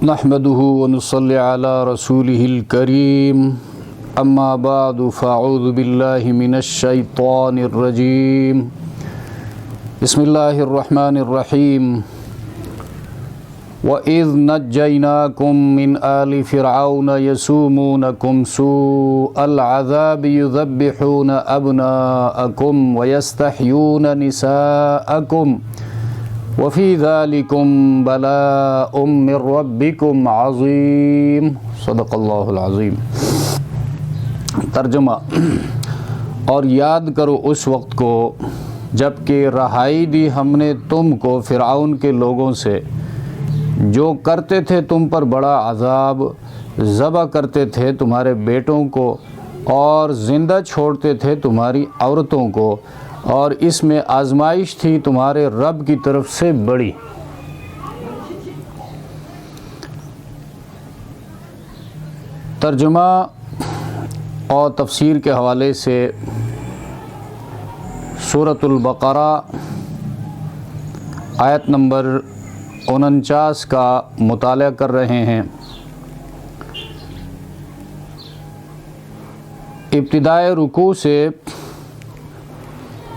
نحمده ونصلي على رسوله الكريم اما بعد فاعوذ بالله من الشيطان الرجيم بسم الله الرحمن الرحيم وَإِذْ نَجَّيْنَاكُمْ مِنْ آلِ فِرْعَوْنَ يَسُومُونَكُمْ سُوءَ الْعَذَابِ يُذَبِّحُونَ أَبْنَاءَكُمْ وَيَسْتَحْيُونَ نِسَاءَكُمْ وَفِي ذَلِكُمْ بَلَاءٌ مِّن رَّبِّكُمْ عَظِيمٌ صدق اللہ العظیم۔ ترجمہ: اور یاد کرو اس وقت کو جب کہ رہائی دی ہم نے تم کو فرعون کے لوگوں سے، جو کرتے تھے تم پر بڑا عذاب، ذبح کرتے تھے تمہارے بیٹوں کو اور زندہ چھوڑتے تھے تمہاری عورتوں کو، اور اس میں آزمائش تھی تمہارے رب کی طرف سے بڑی۔ ترجمہ اور تفسیر کے حوالے سے سورۃ البقرہ آیت نمبر 49 کا مطالعہ کر رہے ہیں۔ ابتدائے رکوع سے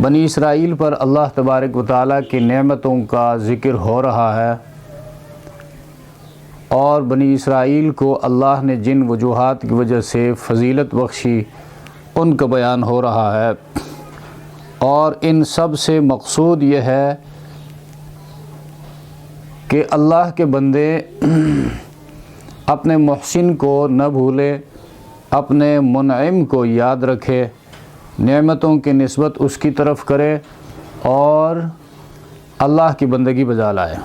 بنی اسرائیل پر اللہ تبارک و تعالیٰ کی نعمتوں کا ذکر ہو رہا ہے، اور بنی اسرائیل کو اللہ نے جن وجوہات کی وجہ سے فضیلت بخشی ان کا بیان ہو رہا ہے، اور ان سب سے مقصود یہ ہے کہ اللہ کے بندے اپنے محسن کو نہ بھولے، اپنے منعم کو یاد رکھے، نعمتوں کی نسبت اس کی طرف کرے اور اللہ کی بندگی بجا لائے۔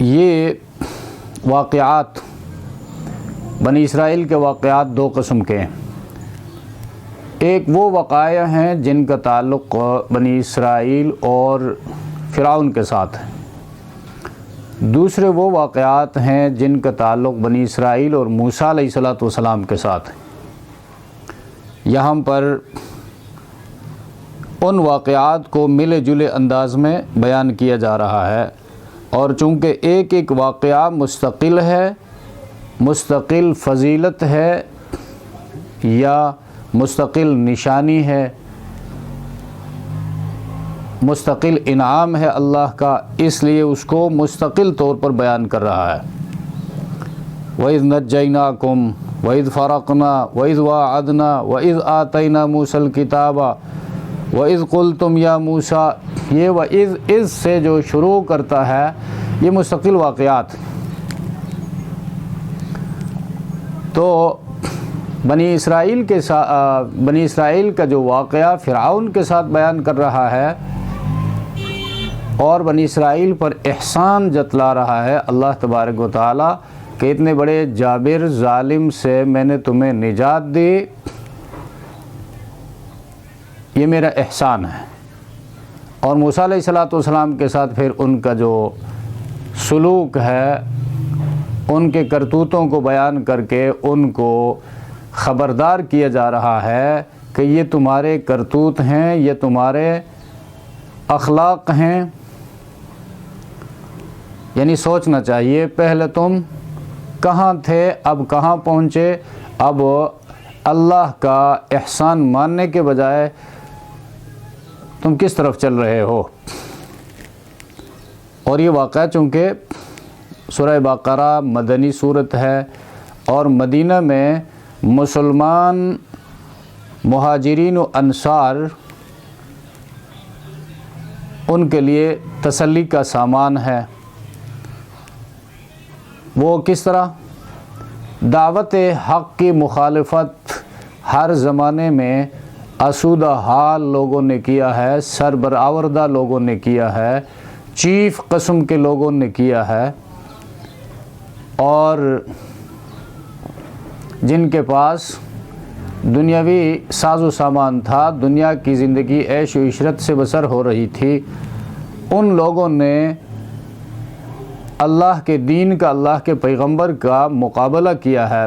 یہ واقعات، بنی اسرائیل کے واقعات دو قسم کے ہیں۔ ایک وہ وقائع ہیں جن کا تعلق بنی اسرائیل اور فرعون کے ساتھ ہے، دوسرے وہ واقعات ہیں جن کا تعلق بنی اسرائیل اور موسیٰ علیہ السلام کے ساتھ ہے۔ یہاں پر ان واقعات کو ملے جلے انداز میں بیان کیا جا رہا ہے، اور چونکہ ایک ایک واقعہ مستقل ہے، مستقل فضیلت ہے یا مستقل نشانی ہے، مستقل انعام ہے اللہ کا، اس لیے اس کو مستقل طور پر بیان کر رہا ہے۔ وَإِذْ نَجَّيْنَاكُمْ وَإِذْ فَرَقْنَا وَإِذْ وَاعَدْنَا وَإِذْ آتَيْنَا مُوسَى الْكِتَابَ وَإِذْ قُلْتُمْ يَا مُوسَى، یہ وَإِذْ سے جو شروع کرتا ہے یہ مستقل واقعات۔ تو بنی اسرائیل کا جو واقعہ فرعون کے ساتھ بیان کر رہا ہے اور بنی اسرائیل پر احسان جتلا رہا ہے اللہ تبارک و تعالیٰ کہ اتنے بڑے جابر ظالم سے میں نے تمہیں نجات دی، یہ میرا احسان ہے۔ اور موسیٰ علیہ السلام کے ساتھ پھر ان کا جو سلوک ہے، ان کے کرتوتوں کو بیان کر کے ان کو خبردار کیا جا رہا ہے کہ یہ تمہارے کرتوت ہیں، یہ تمہارے اخلاق ہیں، یعنی سوچنا چاہیے پہلے تم کہاں تھے، اب کہاں پہنچے، اب اللہ کا احسان ماننے کے بجائے تم کس طرف چل رہے ہو۔ اور یہ واقعہ چونکہ سورہ بقرہ مدنی صورت ہے، اور مدینہ میں مسلمان مہاجرین و انصار ان کے لیے تسلی کا سامان ہے۔ وہ کس طرح؟ دعوت حق کی مخالفت ہر زمانے میں آسودہ حال لوگوں نے کیا ہے، سربرآوردہ لوگوں نے کیا ہے، چیف قسم کے لوگوں نے کیا ہے، اور جن کے پاس دنیاوی ساز و سامان تھا، دنیا کی زندگی عیش و عشرت سے بسر ہو رہی تھی، ان لوگوں نے اللہ کے دین کا، اللہ کے پیغمبر کا مقابلہ کیا ہے،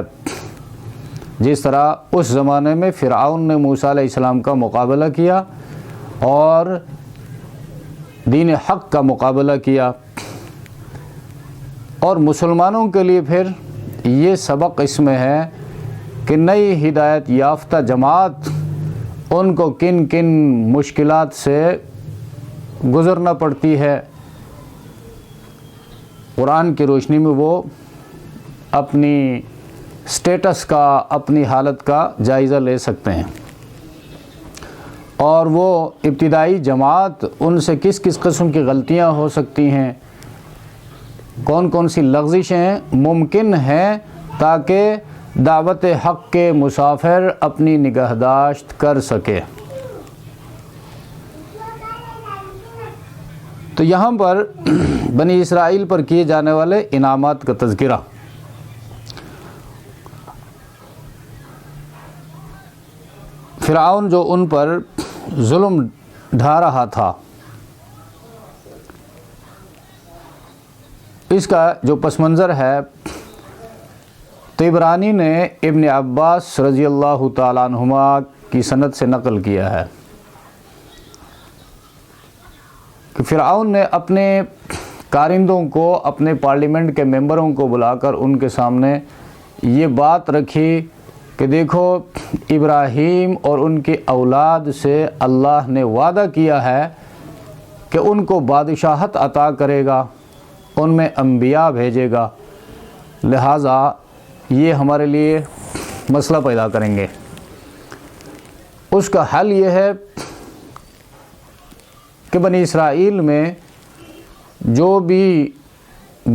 جس طرح اس زمانے میں فرعون نے موسیٰ علیہ السلام کا مقابلہ کیا اور دین حق کا مقابلہ کیا، اور مسلمانوں کے لیے پھر یہ سبق اس میں ہے کہ نئی ہدایت یافتہ جماعت ان کو کن کن مشکلات سے گزرنا پڑتی ہے۔ قرآن کی روشنی میں وہ اپنی سٹیٹس کا، اپنی حالت کا جائزہ لے سکتے ہیں، اور وہ ابتدائی جماعت ان سے کس کس قسم کی غلطیاں ہو سکتی ہیں، کون کون سی لغزشیں ممکن ہیں، تاکہ دعوت حق کے مسافر اپنی نگہداشت کر سکے۔ تو یہاں پر بنی اسرائیل پر کیے جانے والے انعامات کا تذکرہ۔ فرعون جو ان پر ظلم ڈھا رہا تھا، اس کا جو پس منظر ہے طبرانی نے ابن عباس رضی اللہ تعالیٰ عنہما کی سند سے نقل کیا ہے کہ فرعون نے اپنے کارندوں کو، اپنے پارلیمنٹ کے ممبروں کو بلا کر ان کے سامنے یہ بات رکھی کہ دیکھو، ابراہیم اور ان کی اولاد سے اللہ نے وعدہ کیا ہے کہ ان کو بادشاہت عطا کرے گا، ان میں انبیاء بھیجے گا، لہٰذا یہ ہمارے لیے مسئلہ پیدا کریں گے۔ اس کا حل یہ ہے کہ بنی اسرائیل میں جو بھی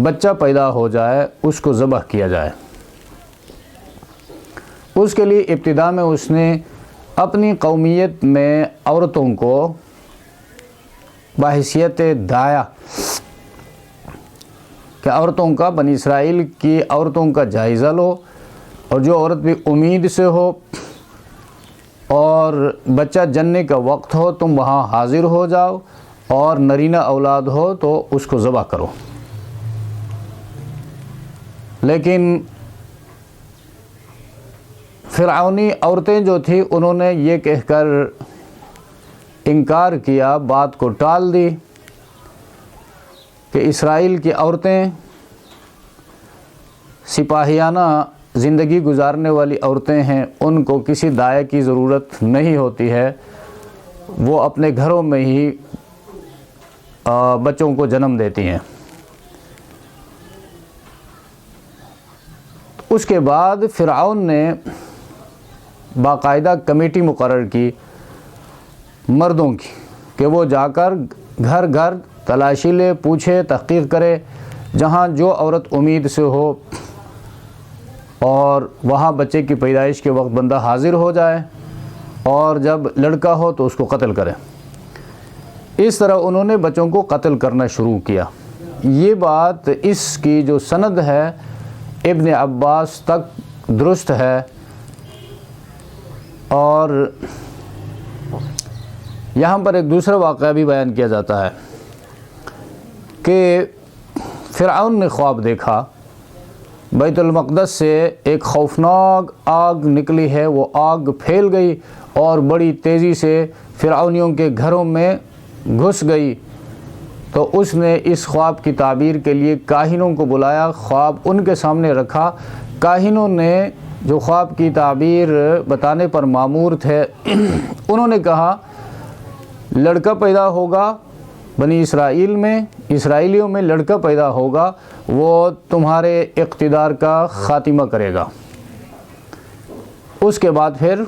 بچہ پیدا ہو جائے اس کو ذبح کیا جائے۔ اس کے لیے ابتدا میں اس نے اپنی قومیت میں عورتوں کو بحیثیت داعیہ کہ عورتوں کا، بنی اسرائیل کی عورتوں کا جائزہ لو، اور جو عورت بھی امید سے ہو اور بچہ جننے کا وقت ہو تم وہاں حاضر ہو جاؤ، اور نرینہ اولاد ہو تو اس کو ذبح کرو۔ لیکن فرعونی عورتیں جو تھیں انہوں نے یہ کہہ کر انکار کیا، بات کو ٹال دی کہ اسرائیل کی عورتیں سپاہیانہ زندگی گزارنے والی عورتیں ہیں، ان کو کسی داعی کی ضرورت نہیں ہوتی ہے، وہ اپنے گھروں میں ہی بچوں کو جنم دیتی ہیں۔ اس کے بعد فرعون نے باقاعدہ کمیٹی مقرر کی مردوں کی کہ وہ جا کر گھر گھر تلاشی لے، پوچھے، تحقیق کرے، جہاں جو عورت امید سے ہو اور وہاں بچے کی پیدائش کے وقت بندہ حاضر ہو جائے، اور جب لڑکا ہو تو اس کو قتل کرے۔ اس طرح انہوں نے بچوں کو قتل کرنا شروع کیا۔ یہ بات، اس کی جو سند ہے ابن عباس تک درست ہے، اور یہاں پر ایک دوسرا واقعہ بھی بیان کیا جاتا ہے کہ فرعون نے خواب دیکھا، بیت المقدس سے ایک خوفناک آگ نکلی ہے، وہ آگ پھیل گئی اور بڑی تیزی سے فرعونیوں کے گھروں میں گھس گئی۔ تو اس نے اس خواب کی تعبیر کے لیے کاہنوں کو بلایا، خواب ان کے سامنے رکھا۔ کاہنوں نے جو خواب کی تعبیر بتانے پر مامور تھے، انہوں نے کہا لڑکا پیدا ہوگا بنی اسرائیل میں، اسرائیلیوں میں لڑکا پیدا ہوگا، وہ تمہارے اقتدار کا خاتمہ کرے گا۔ اس کے بعد پھر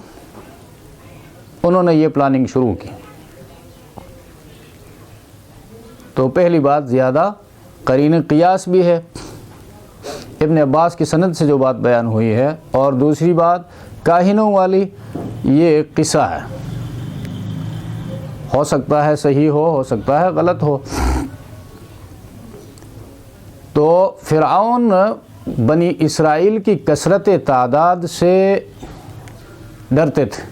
انہوں نے یہ پلاننگ شروع کی۔ تو پہلی بات زیادہ قرین قیاس بھی ہے، ابن عباس کی سند سے جو بات بیان ہوئی ہے، اور دوسری بات کاہنوں والی، یہ ایک قصہ ہے، ہو سکتا ہے صحیح ہو سکتا ہے غلط ہو۔ تو فرعون بنی اسرائیل کی کثرت تعداد سے ڈرتے تھے،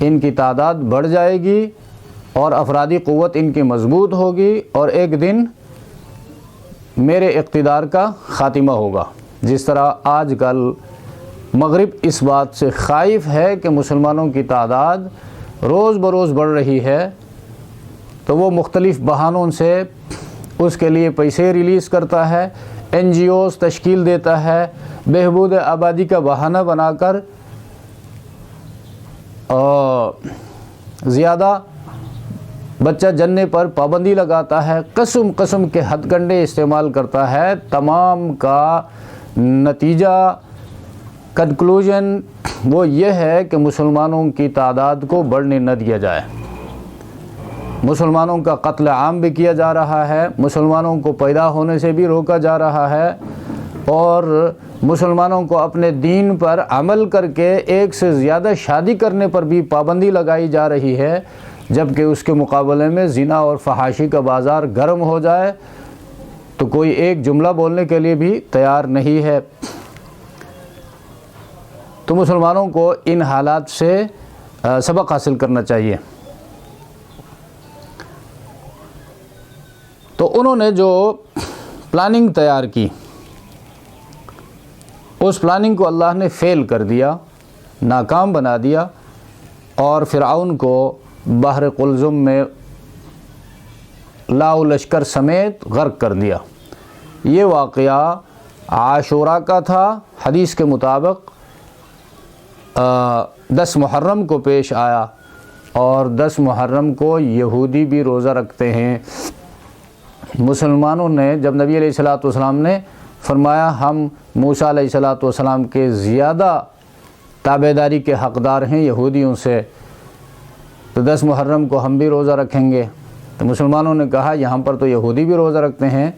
ان کی تعداد بڑھ جائے گی اور افرادی قوت ان کی مضبوط ہوگی، اور ایک دن میرے اقتدار کا خاتمہ ہوگا۔ جس طرح آج کل مغرب اس بات سے خائف ہے کہ مسلمانوں کی تعداد روز بروز بڑھ رہی ہے، تو تو وہ مختلف بہانوں سے اس کے لیے پیسے ریلیز کرتا ہے، NGOs تشکیل دیتا ہے، بہبود آبادی کا بہانہ بنا کر زیادہ بچہ جننے پر پابندی لگاتا ہے، قسم قسم کے ہتھ کنڈے استعمال کرتا ہے۔ تمام کا نتیجہ کنکلوژن وہ یہ ہے کہ مسلمانوں کی تعداد کو بڑھنے نہ دیا جائے، مسلمانوں کا قتل عام بھی کیا جا رہا ہے، مسلمانوں کو پیدا ہونے سے بھی روکا جا رہا ہے، اور مسلمانوں کو اپنے دین پر عمل کر کے ایک سے زیادہ شادی کرنے پر بھی پابندی لگائی جا رہی ہے، جبکہ اس کے مقابلے میں زنا اور فحاشی کا بازار گرم ہو جائے تو کوئی ایک جملہ بولنے کے لیے بھی تیار نہیں ہے۔ تو مسلمانوں کو ان حالات سے سبق حاصل کرنا چاہیے۔ تو انہوں نے جو پلاننگ تیار کی، اس پلاننگ کو اللہ نے فیل کر دیا، ناکام بنا دیا، اور فرعون کو بحر قلزم میں لاؤ لشکر سمیت غرق کر دیا۔ یہ واقعہ عاشوراء کا تھا، حدیث کے مطابق 10 محرم کو پیش آیا، اور 10 محرم کو یہودی بھی روزہ رکھتے ہیں۔ مسلمانوں نے جب نبی علیہ الصلوۃ والسلام نے فرمایا ہم موسیٰ علیہ الصلوۃ والسلام کے زیادہ تابعداری کے حقدار ہیں یہودیوں سے، تو 10 محرم کو ہم بھی روزہ رکھیں گے، تو مسلمانوں نے کہا یہاں پر تو یہودی بھی روزہ رکھتے ہیں،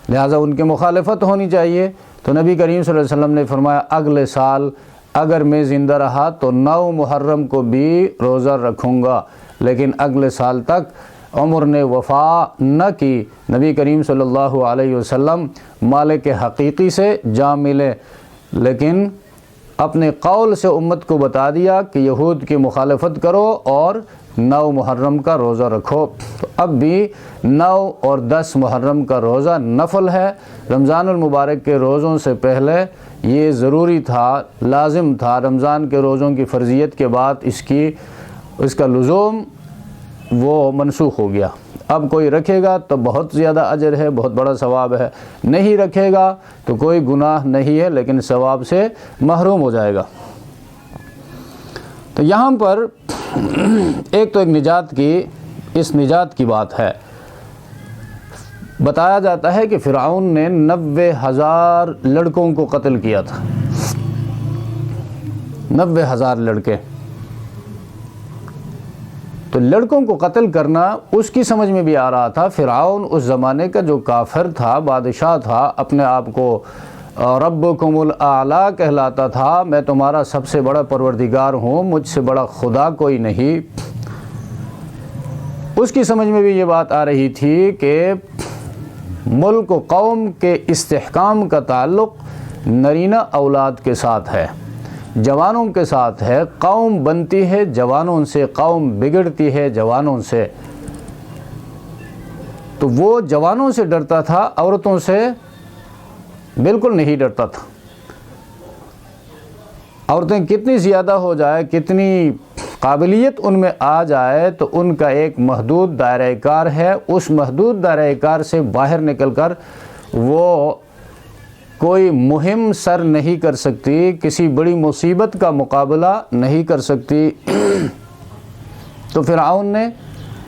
لہٰذا ان کی مخالفت ہونی چاہیے۔ تو نبی کریم صلی اللہ علیہ وسلم نے فرمایا اگلے سال اگر میں زندہ رہا تو 9 محرم کو بھی روزہ رکھوں گا، لیکن اگلے سال تک عمر نے وفا نہ کی۔ نبی کریم صلی اللہ علیہ وسلم مالک حقیقی سے جا ملے، لیکن اپنے قول سے امت کو بتا دیا کہ یہود کی مخالفت کرو اور 9 محرم کا روزہ رکھو۔ تو اب بھی 9 اور 10 محرم کا روزہ نفل ہے۔ رمضان المبارک کے روزوں سے پہلے یہ ضروری تھا، لازم تھا۔ رمضان کے روزوں کی فرضیت کے بعد اس کا لزوم وہ منسوخ ہو گیا۔ اب کوئی رکھے گا تو بہت زیادہ اجر ہے، بہت بڑا ثواب ہے، نہیں رکھے گا تو کوئی گناہ نہیں ہے لیکن ثواب سے محروم ہو جائے گا۔ تو یہاں پر ایک تو اس نجات کی بات ہے۔ بتایا جاتا ہے کہ فرعون نے 90,000 لڑکوں کو قتل کیا تھا، 90,000 لڑکے۔ تو لڑکوں کو قتل کرنا اس کی سمجھ میں بھی آ رہا تھا۔ فرعون اس زمانے کا جو کافر تھا، بادشاہ تھا، اپنے آپ کو ربکم الاعلیٰ کہلاتا تھا، میں تمہارا سب سے بڑا پروردگار ہوں، مجھ سے بڑا خدا کوئی نہیں۔ اس کی سمجھ میں بھی یہ بات آ رہی تھی کہ ملک و قوم کے استحکام کا تعلق نرینہ اولاد کے ساتھ ہے، جوانوں کے ساتھ ہے۔ قوم بنتی ہے جوانوں سے، قوم بگڑتی ہے جوانوں سے۔ تو وہ جوانوں سے ڈرتا تھا، عورتوں سے بالکل نہیں ڈرتا تھا۔ عورتیں کتنی زیادہ ہو جائے، کتنی قابلیت ان میں آ جائے، تو ان کا ایک محدود دائرہ کار ہے، اس محدود دائرہ کار سے باہر نکل کر وہ کوئی مہم سر نہیں کر سکتی، کسی بڑی مصیبت کا مقابلہ نہیں کر سکتی۔ تو فرعون نے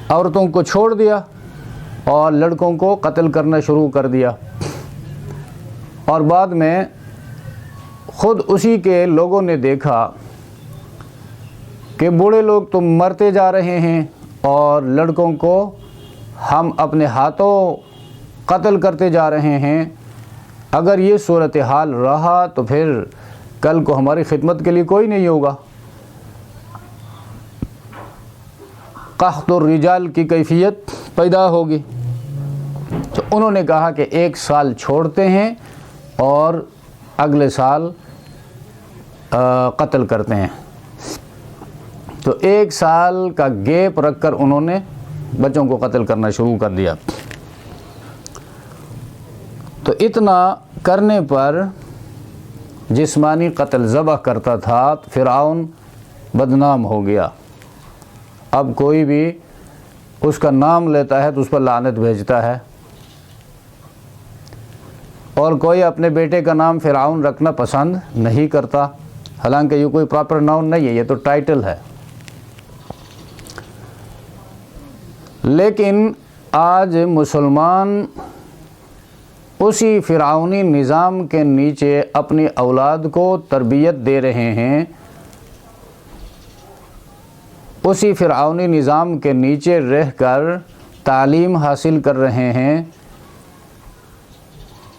عورتوں کو چھوڑ دیا اور لڑکوں کو قتل کرنا شروع کر دیا، اور بعد میں خود اسی کے لوگوں نے دیکھا کہ بوڑھے لوگ تو مرتے جا رہے ہیں اور لڑکوں کو ہم اپنے ہاتھوں قتل کرتے جا رہے ہیں۔ اگر یہ صورتحال رہا تو پھر کل کو ہماری خدمت کے لیے کوئی نہیں ہوگا، قحط الرجال کی کیفیت پیدا ہوگی۔ تو انہوں نے کہا کہ 1 سال چھوڑتے ہیں اور اگلے سال قتل کرتے ہیں۔ تو 1 سال کا گیپ رکھ کر انہوں نے بچوں کو قتل کرنا شروع کر دیا۔ تو اتنا کرنے پر جسمانی قتل ذبح کرتا تھا، فرعون بدنام ہو گیا۔ اب کوئی بھی اس کا نام لیتا ہے تو اس پر لعنت بھیجتا ہے، اور کوئی اپنے بیٹے کا نام فرعون رکھنا پسند نہیں کرتا، حالانکہ یہ کوئی پراپر ناؤن نہیں ہے، یہ تو ٹائٹل ہے۔ لیکن آج مسلمان اسی فرعونی نظام کے نیچے اپنی اولاد کو تربیت دے رہے ہیں، اسی فرعونی نظام کے نیچے رہ کر تعلیم حاصل کر رہے ہیں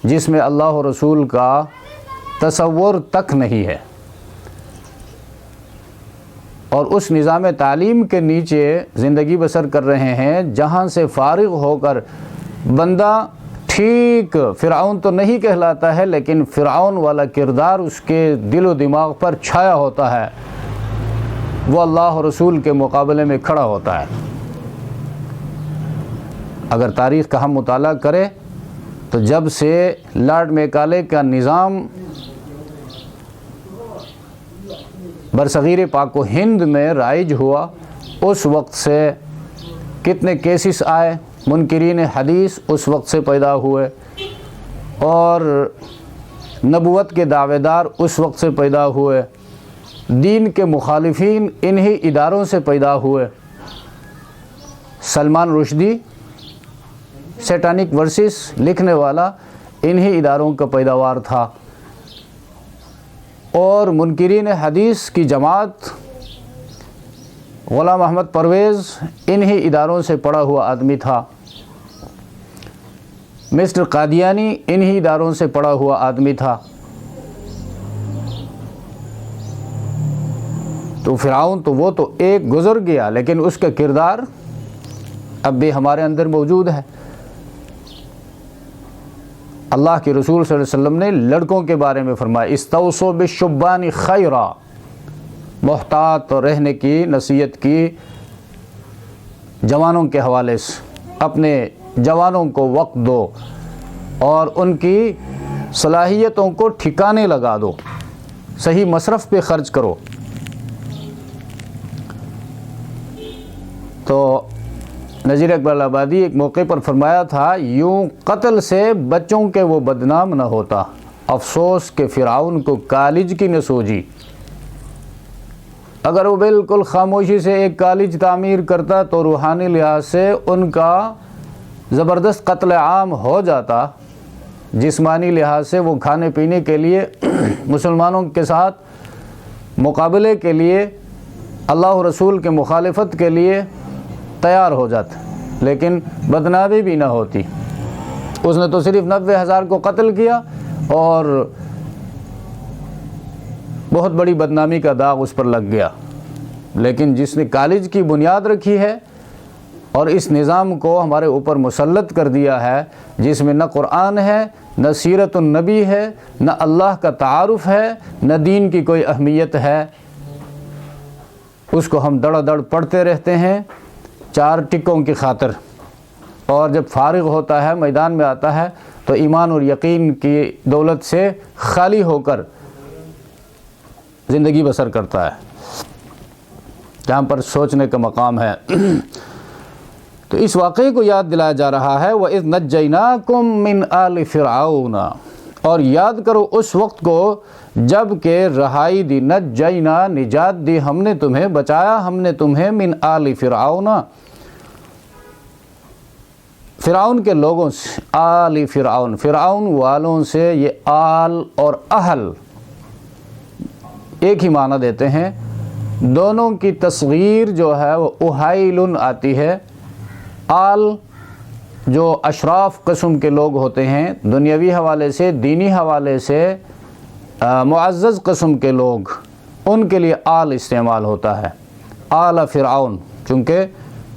جس میں اللہ و رسول کا تصور تک نہیں ہے، اور اس نظام تعلیم کے نیچے زندگی بسر کر رہے ہیں جہاں سے فارغ ہو کر بندہ ٹھیک فرعون تو نہیں کہلاتا ہے، لیکن فرعون والا کردار اس کے دل و دماغ پر چھایا ہوتا ہے، وہ اللہ و رسول کے مقابلے میں کھڑا ہوتا ہے۔ اگر تاریخ کا ہم مطالعہ کریں تو جب سے لارڈ میکالے کا نظام برصغیر پاک و ہند میں رائج ہوا، اس وقت سے کتنے کیسز آئے، منکرین حدیث اس وقت سے پیدا ہوئے، اور نبوت کے دعوے دار اس وقت سے پیدا ہوئے، دین کے مخالفین انہی اداروں سے پیدا ہوئے۔ سلمان رشدی سیٹانک ورسز لکھنے والا انہی اداروں کا پیداوار تھا، اور منکرین حدیث کی جماعت غلام احمد پرویز انہی اداروں سے پڑھا ہوا آدمی تھا، مسٹر قادیانی انہی اداروں سے پڑھا ہوا آدمی تھا۔ تو فرعون تو وہ تو ایک گزر گیا، لیکن اس کا کردار اب بھی ہمارے اندر موجود ہے۔ اللہ کے رسول صلی اللہ علیہ وسلم نے لڑکوں کے بارے میں فرمایا استوصوا بالشبان خیرا، محتاط رہنے کی نصیحت کی جوانوں کے حوالے سے، اپنے جوانوں کو وقت دو اور ان کی صلاحیتوں کو ٹھکانے لگا دو، صحیح مصرف پہ خرچ کرو۔ تو نذیر اقبال آبادی ایک موقع پر فرمایا تھا، یوں قتل سے بچوں کے وہ بدنام نہ ہوتا، افسوس کہ فرعون کو کالج کی نہ سوجی۔ اگر وہ بالکل خاموشی سے ایک کالج تعمیر کرتا تو روحانی لحاظ سے ان کا زبردست قتل عام ہو جاتا، جسمانی لحاظ سے وہ کھانے پینے کے لیے مسلمانوں کے ساتھ مقابلے کے لیے اللہ و رسول کے مخالفت کے لیے تیار ہو جاتا، لیکن بدنامی بھی نہ ہوتی۔ اس نے تو صرف 90,000 کو قتل کیا اور بہت بڑی بدنامی کا داغ اس پر لگ گیا، لیکن جس نے کالج کی بنیاد رکھی ہے اور اس نظام کو ہمارے اوپر مسلط کر دیا ہے، جس میں نہ قرآن ہے، نہ سیرت النبی ہے، نہ اللہ کا تعارف ہے، نہ دین کی کوئی اہمیت ہے، اس کو ہم دڑ دڑ پڑھتے رہتے ہیں 4 ٹکوں کی خاطر، اور جب فارغ ہوتا ہے میدان میں آتا ہے تو ایمان اور یقین کی دولت سے خالی ہو کر زندگی بسر کرتا ہے، جہاں پر سوچنے کا مقام ہے۔ تو اس واقعے کو یاد دلایا جا رہا ہے، وَإِذْ نَجَّيْنَاكُمْ مِنْ آلِ فِرْعَوْنَ، اور یاد کرو اس وقت کو جب کہ رہائی دی، نجینا نجات دی ہم نے تمہیں، بچایا ہم نے تمہیں، من آل فرعون، فرعون کے لوگوں سے، آل فرعون، فرعون والوں سے۔ یہ آل اور اہل ایک ہی معنی دیتے ہیں، دونوں کی تصغیر جو ہے وہ اہیل آتی ہے۔ آل جو اشراف قسم کے لوگ ہوتے ہیں، دنیاوی حوالے سے، دینی حوالے سے معزز قسم کے لوگ، ان کے لیے آل استعمال ہوتا ہے۔ آل فرعون چونکہ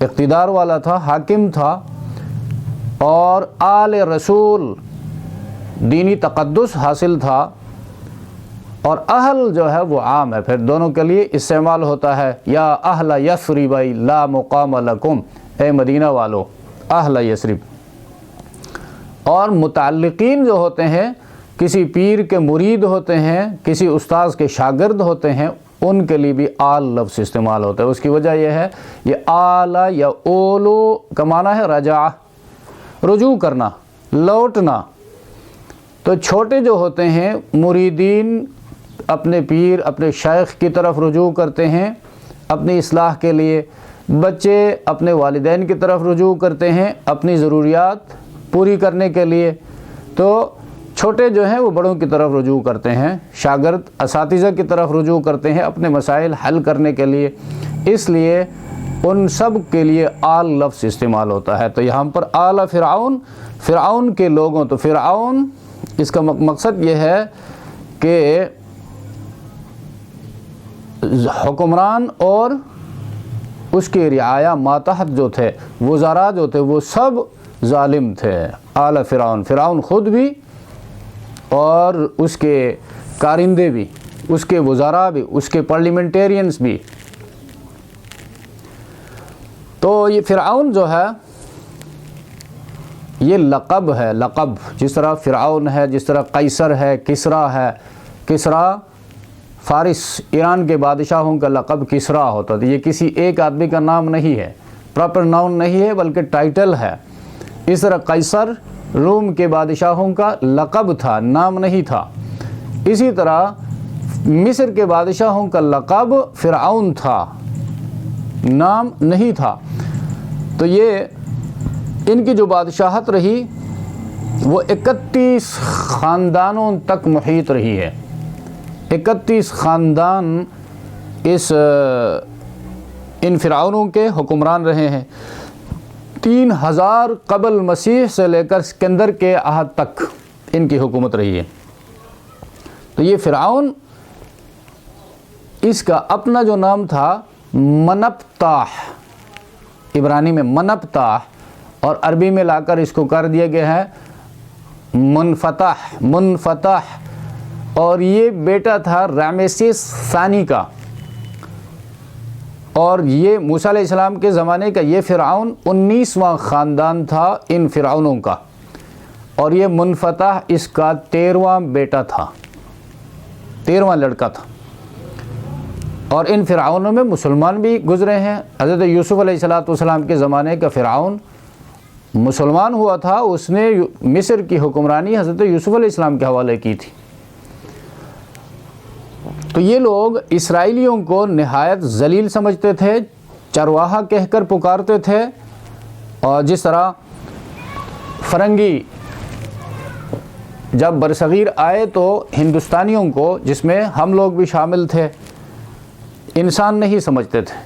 اقتدار والا تھا، حاکم تھا، اور آل رسول دینی تقدس حاصل تھا، اور اہل جو ہے وہ عام ہے، پھر دونوں کے لیے استعمال ہوتا ہے۔ یا اہل یثرب لا مقام لکم، اے مدینہ والو، اہل یثرب۔ اور متعلقین جو ہوتے ہیں، کسی پیر کے مرید ہوتے ہیں، کسی استاذ کے شاگرد ہوتے ہیں، ان کے لیے بھی آل لفظ استعمال ہوتا ہے۔ اس کی وجہ یہ ہے، یہ آل یا اولو کا معنی ہے رجع، رجوع کرنا، لوٹنا۔ تو چھوٹے جو ہوتے ہیں مریدین اپنے پیر، اپنے شیخ کی طرف رجوع کرتے ہیں اپنی اصلاح کے لیے، بچے اپنے والدین کی طرف رجوع کرتے ہیں اپنی ضروریات پوری کرنے کے لیے، تو چھوٹے جو ہیں وہ بڑوں کی طرف رجوع کرتے ہیں، شاگرد اساتذہ کی طرف رجوع کرتے ہیں اپنے مسائل حل کرنے کے لیے، اس لیے ان سب کے لیے آل لفظ استعمال ہوتا ہے۔ تو یہاں پر آل فرعون، فرعون کے لوگوں، تو فرعون اس کا مقصد یہ ہے کہ حکمران اور اس کے رعایا ماتحت جو تھے، وزراء جو تھے، وہ سب ظالم تھے۔ آل فرعون، فرعون خود بھی اور اس کے کارندے بھی، اس کے وزراء بھی، اس کے پارلیمنٹیرینز بھی۔ تو یہ فرعون جو ہے یہ لقب ہے، لقب، جس طرح فرعون ہے، جس طرح قیصر ہے، کسریٰ ہے۔ کسریٰ فارس، ایران کے بادشاہوں کا لقب کسریٰ ہوتا تھا۔ یہ کسی ایک آدمی کا نام نہیں ہے، پراپر ناؤن نہیں ہے، بلکہ ٹائٹل ہے۔ اس طرح قیصر روم کے بادشاہوں کا لقب تھا، نام نہیں تھا۔ اسی طرح مصر کے بادشاہوں کا لقب فرعون تھا، نام نہیں تھا۔ تو یہ ان کی جو بادشاہت رہی وہ 31 خاندانوں تک محیط رہی ہے۔ 31 خاندان ان فرعونوں کے حکمران رہے ہیں۔ 3000 قبل مسیح سے لے کر سکندر کے عہد تک ان کی حکومت رہی ہے۔ تو یہ فرعون، اس کا اپنا جو نام تھا منپتاح، عبرانی میں منپتاح، اور عربی میں لا کر اس کو کر دیا گیا ہے منفتح، منفتح۔ اور یہ بیٹا تھا رامسیس ثانی کا، اور یہ موسیٰ علیہ السلام کے زمانے کا یہ فرعون 19واں خاندان تھا ان فرعونوں کا، اور یہ منفتح اس کا 13واں بیٹا تھا، 13واں لڑکا تھا۔ اور ان فرعونوں میں مسلمان بھی گزرے ہیں۔ حضرت یوسف علیہ السلام کے زمانے کا فرعون مسلمان ہوا تھا، اس نے مصر کی حکمرانی حضرت یوسف علیہ السلام کے حوالے کی تھی۔ تو یہ لوگ اسرائیلیوں کو نہایت ذلیل سمجھتے تھے، چرواہا کہہ کر پکارتے تھے، اور جس طرح فرنگی جب برصغیر آئے تو ہندوستانیوں کو، جس میں ہم لوگ بھی شامل تھے، انسان نہیں سمجھتے تھے،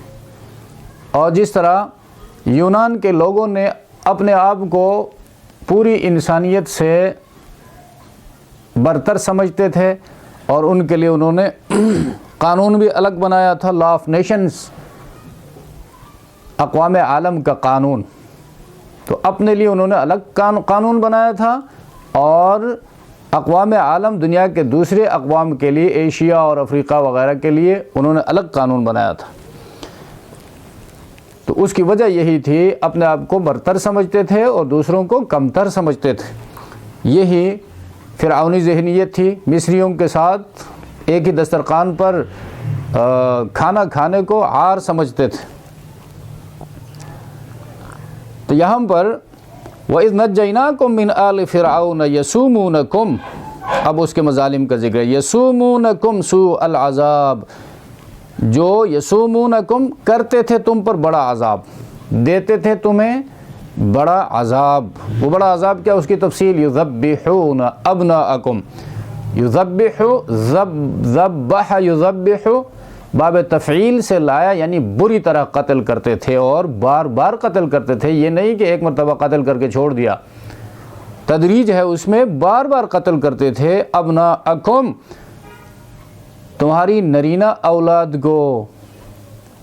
اور جس طرح یونان کے لوگوں نے اپنے آپ کو پوری انسانیت سے برتر سمجھتے تھے، اور ان کے لیے انہوں نے قانون بھی الگ بنایا تھا، لا آف نیشنز، اقوام عالم کا قانون۔ تو اپنے لیے انہوں نے الگ قانون بنایا تھا، اور اقوام عالم، دنیا کے دوسرے اقوام کے لیے، ایشیا اور افریقہ وغیرہ کے لیے انہوں نے الگ قانون بنایا تھا۔ تو اس کی وجہ یہی تھی، اپنے آپ کو برتر سمجھتے تھے اور دوسروں کو کمتر سمجھتے تھے۔ یہی فرعونی ذہنیت تھی۔ مصریوں کے ساتھ ایک ہی دسترخوان پر کھانا کھانے کو عار سمجھتے تھے۔ تو یہاں پر وَإِذْ نَجَّيْنَاكُمْ مِنْ آلِ فِرْعَوْنَ يَسُومُونَكُمْ، اب اس کے مظالم کا ذکر ہے۔ يَسُومُونَكُمْ سُوءَ الْعَذَابِ، جو یسومونکم کرتے تھے تم پر بڑا عذاب، دیتے تھے تمہیں بڑا عذاب۔ وہ بڑا عذاب کیا، اس کی تفصیل، یذبحون ابناءکم، یذبح، ذبح یذبح، باب تفعیل سے لایا، یعنی بری طرح قتل کرتے تھے اور بار بار قتل کرتے تھے۔ یہ نہیں کہ ایک مرتبہ قتل کر کے چھوڑ دیا، تدریج ہے اس میں، بار بار قتل کرتے تھے۔ ابناءکم، تمہاری نرینہ اولاد کو،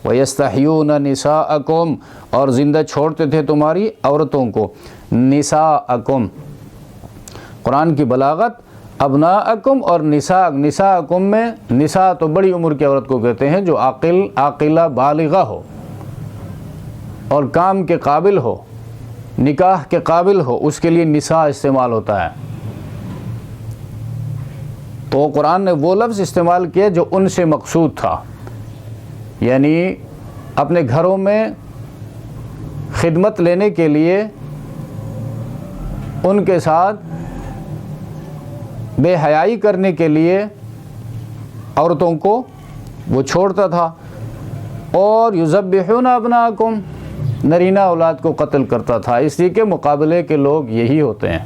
وَيَسْتَحْيُونَ نِسَاءَكُمْ، اور زندہ چھوڑتے تھے تمہاری عورتوں کو۔ نساءکم، قرآن کی بلاغت، ابناءکم اور نساءکم میں، نساء تو بڑی عمر کی عورت کو کہتے ہیں جو عاقلہ بالغہ ہو اور کام کے قابل ہو، نکاح کے قابل ہو، اس کے لیے نساء استعمال ہوتا ہے۔ تو قرآن نے وہ لفظ استعمال کیا جو ان سے مقصود تھا۔ یعنی اپنے گھروں میں خدمت لینے کے لیے ان کے ساتھ بے حیائی کرنے کے لیے عورتوں کو وہ چھوڑتا تھا، اور یذبحون ابناءکم، نرینہ اولاد کو قتل کرتا تھا۔ اسی کے مقابلے کے لوگ یہی ہوتے ہیں۔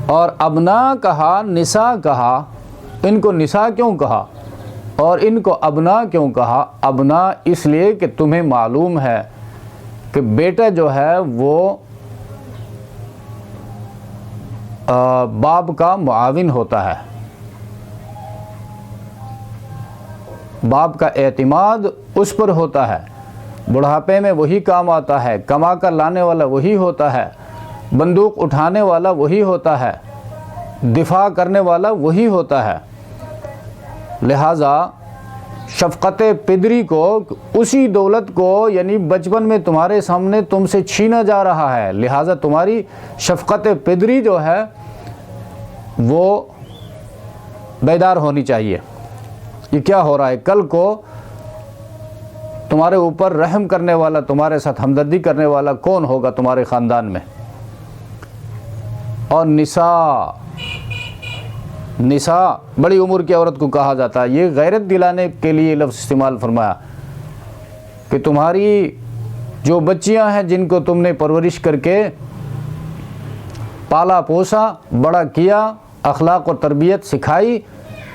اور ابنا کہا، نساء کہا، ان کو نساء کیوں کہا اور ان کو ابنا کیوں کہا؟ ابنا اس لیے کہ تمہیں معلوم ہے کہ بیٹا جو ہے وہ باپ کا معاون ہوتا ہے، باپ کا اعتماد اس پر ہوتا ہے، بڑھاپے میں وہی کام آتا ہے، کما کر لانے والا وہی ہوتا ہے، بندوق اٹھانے والا وہی ہوتا ہے، دفاع کرنے والا وہی ہوتا ہے۔ لہٰذا شفقت پدری کو، اسی دولت کو یعنی بچپن میں تمہارے سامنے تم سے چھینا جا رہا ہے، لہٰذا تمہاری شفقت پدری جو ہے وہ بیدار ہونی چاہیے۔ یہ کیا ہو رہا ہے؟ کل کو تمہارے اوپر رحم کرنے والا، تمہارے ساتھ ہمدردی کرنے والا کون ہوگا تمہارے خاندان میں؟ اور نساء بڑی عمر کی عورت کو کہا جاتا ہے۔ یہ غیرت دلانے کے لیے لفظ استعمال فرمایا کہ تمہاری جو بچیاں ہیں جن کو تم نے پرورش کر کے پالا پوسا، بڑا کیا، اخلاق و تربیت سکھائی،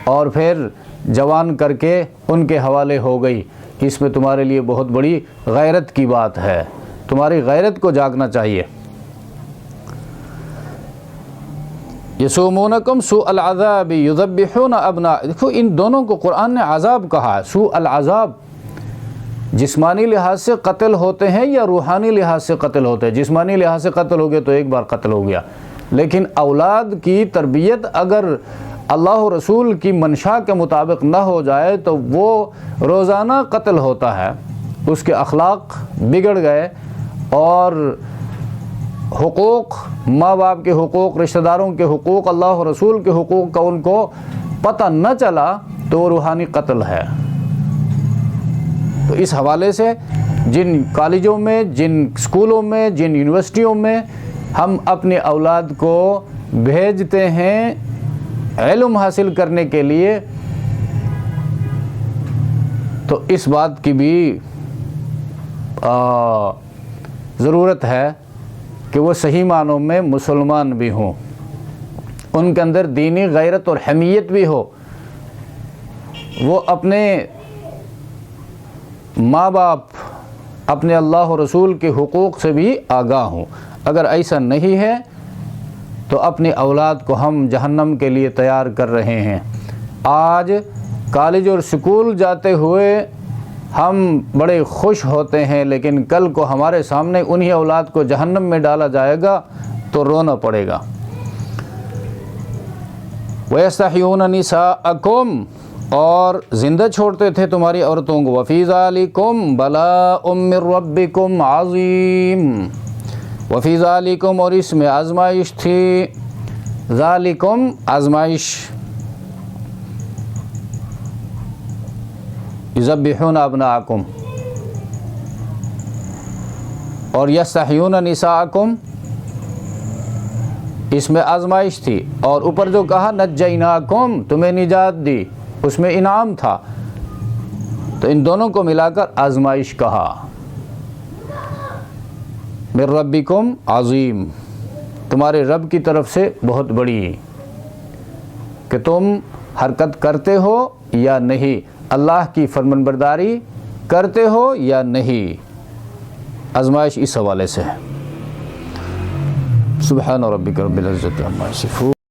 اور پھر جوان کر کے ان کے حوالے ہو گئی، اس میں تمہارے لیے بہت بڑی غیرت کی بات ہے۔ تمہاری غیرت کو جاگنا چاہیے۔ یسومونکم سوء العذاب یذبحون ابناء، دیکھو ان دونوں کو قرآن نے عذاب کہا ہے، سوء العذاب۔ جسمانی لحاظ سے قتل ہوتے ہیں یا روحانی لحاظ سے قتل ہوتے ہیں؟ جسمانی لحاظ سے قتل ہو گئے تو ایک بار قتل ہو گیا، لیکن اولاد کی تربیت اگر اللہ و رسول کی منشا کے مطابق نہ ہو جائے تو وہ روزانہ قتل ہوتا ہے، اس کے اخلاق بگڑ گئے، اور حقوق، ماں باپ کے حقوق، رشتہ داروں کے حقوق، اللہ و رسول کے حقوق کا ان کو پتہ نہ چلا تو وہ روحانی قتل ہے۔ تو اس حوالے سے جن کالجوں میں، جن اسکولوں میں، جن یونیورسٹیوں میں ہم اپنے اولاد کو بھیجتے ہیں علم حاصل کرنے کے لیے، تو اس بات کی بھی ضرورت ہے کہ وہ صحیح معنوں میں مسلمان بھی ہوں، ان کے اندر دینی غیرت اور حمیت بھی ہو، وہ اپنے ماں باپ، اپنے اللہ و رسول کے حقوق سے بھی آگاہ ہوں۔ اگر ایسا نہیں ہے تو اپنی اولاد کو ہم جہنم کے لیے تیار کر رہے ہیں۔ آج کالج اور سکول جاتے ہوئے ہم بڑے خوش ہوتے ہیں، لیکن کل کو ہمارے سامنے انہی اولاد کو جہنم میں ڈالا جائے گا تو رونا پڑے گا۔ وَيَسْتَحْيُونَ نِسَاءَكُمْ، اور زندہ چھوڑتے تھے تمہاری عورتوں کو۔ وَفِي ذَلِكُمْ بَلَاءٌ مِّن رَبِّكُمْ عَظِيمٌ، وفی ذالکم، اور اس میں آزمائش تھی، ذالکم آزمائش، یذبحون ابناءکم، اور یستحیون نساءکم، اس میں آزمائش تھی، اور اوپر جو کہا نجیناکم، تمہیں نجات دی، اس میں انعام تھا، تو ان دونوں کو ملا کر آزمائش کہا۔ من ربکم عظیم، تمہارے رب کی طرف سے بہت بڑی، کہ تم حرکت کرتے ہو یا نہیں، اللہ کی فرمانبرداری کرتے ہو یا نہیں۔ آزمائش اس حوالے سے ہے۔ سبحان ربک رب العزت عما یصفون۔